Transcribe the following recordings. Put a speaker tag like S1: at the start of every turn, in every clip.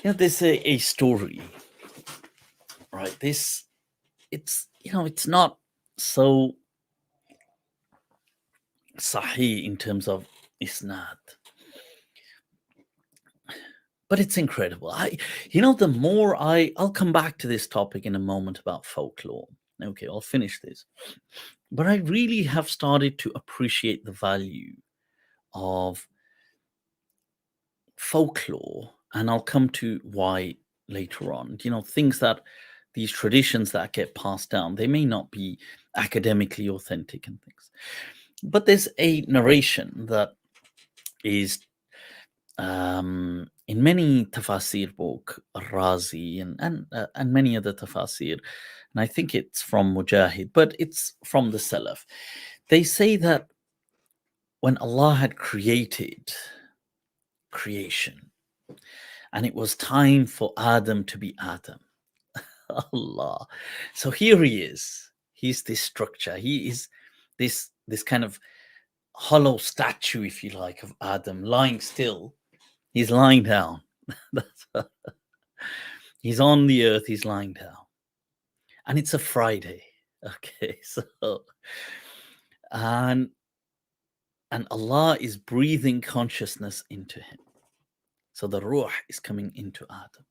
S1: There's a story, right? It's not so sahih in terms of isnad, but it's incredible. The more I'll come back to this topic in a moment about folklore. Okay, I'll finish this. But I really have started to appreciate the value of folklore, and I'll come to why later on. Things that these traditions that get passed down, they may not be academically authentic and things. But there's a narration that is in many tafasir book, Razi and many other tafasir, and I think it's from Mujahid, but it's from the Salaf. They say that when Allah had created creation, and it was time for Adam to be Adam. Allah. So here he is. He's this structure. He is this kind of hollow statue, if you like, of Adam lying still. He's lying down. He's on the earth. He's lying down, and it's a Friday. Okay, so and Allah is breathing consciousness into him. So the ruh is coming into Adam.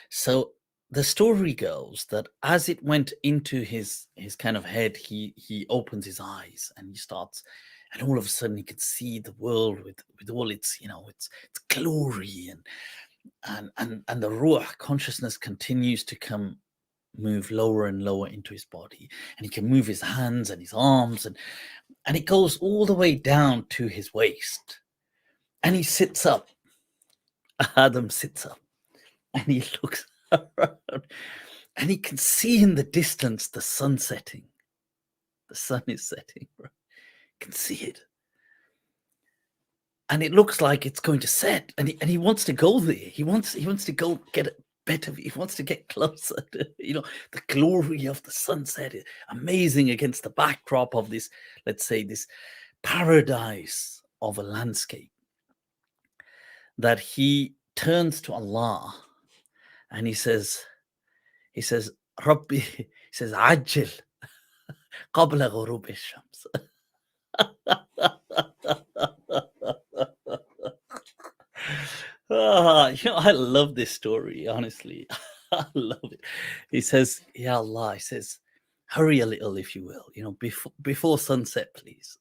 S1: So the story goes that as it went into his kind of head, he opens his eyes and he starts, and all of a sudden he could see the world with all its its glory, and the ruh consciousness continues to move lower and lower into his body, and he can move his hands and his arms, and it goes all the way down to his waist, and he sits up. Adam sits up and he looks around, and he can see in the distance the sun setting. The sun is setting, right? You can see it. And it looks like it's going to set, and he wants to go there. He wants to go get a better. He wants to get closer to the glory of the sunset. Amazing against the backdrop of this, let's say, this paradise of a landscape. That he turns to Allah, and he says, Rabbi, he says, Ajil qabla ghurub ash-shams. I love this story, honestly. I love it. He says, Ya Allah, he says, hurry a little, if you will, before sunset, please.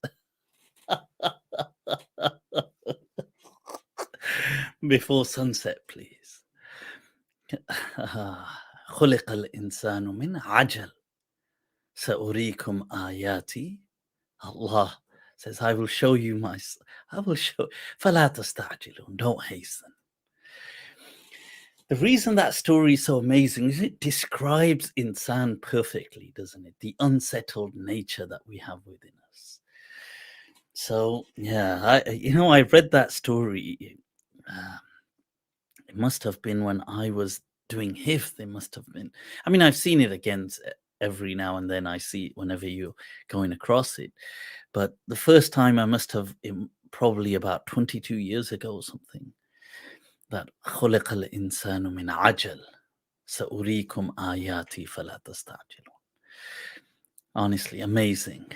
S1: Before sunset, please. خلق الإنسان من عجل سأريكم آياتي. Allah says, I will show. فلا تستعجلون. Don't hasten. The reason that story is so amazing is it describes insan perfectly, doesn't it? The unsettled nature that we have within us. So yeah, I read that story. It must have been when I was doing hifz. It must have been. I mean, I've seen it again every now and then. I see it whenever you're going across it. But the first time I must have probably about 22 years ago or something. That خلق الإنسان من عجل سأريكم آياتي فلا تستعجلون. Honestly, amazing.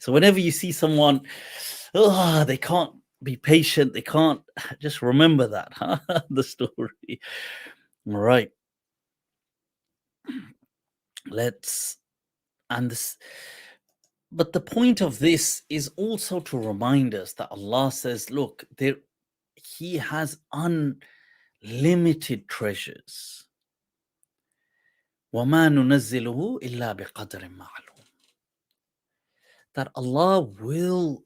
S1: So whenever you see someone, they can't be patient, they can't, just remember that, the story. All right. But the point of this is also to remind us that Allah says, look, He has unlimited treasures. وَمَا نُنَزِّلُهُ إِلَّا بِقَدْرٍ مَعْلُومٍ. That Allah will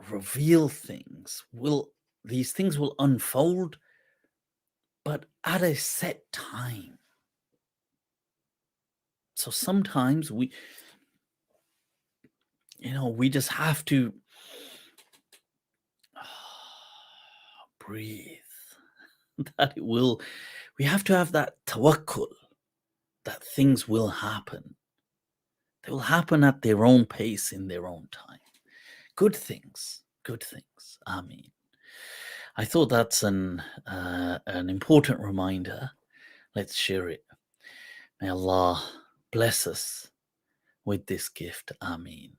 S1: reveal things, these things will unfold, but at a set time. So sometimes we just have to breathe. That we have to have that tawakkul, that things will happen. They will happen at their own pace in their own time. Good things. Ameen. I thought that's an important reminder. Let's share it. May Allah bless us with this gift. Ameen.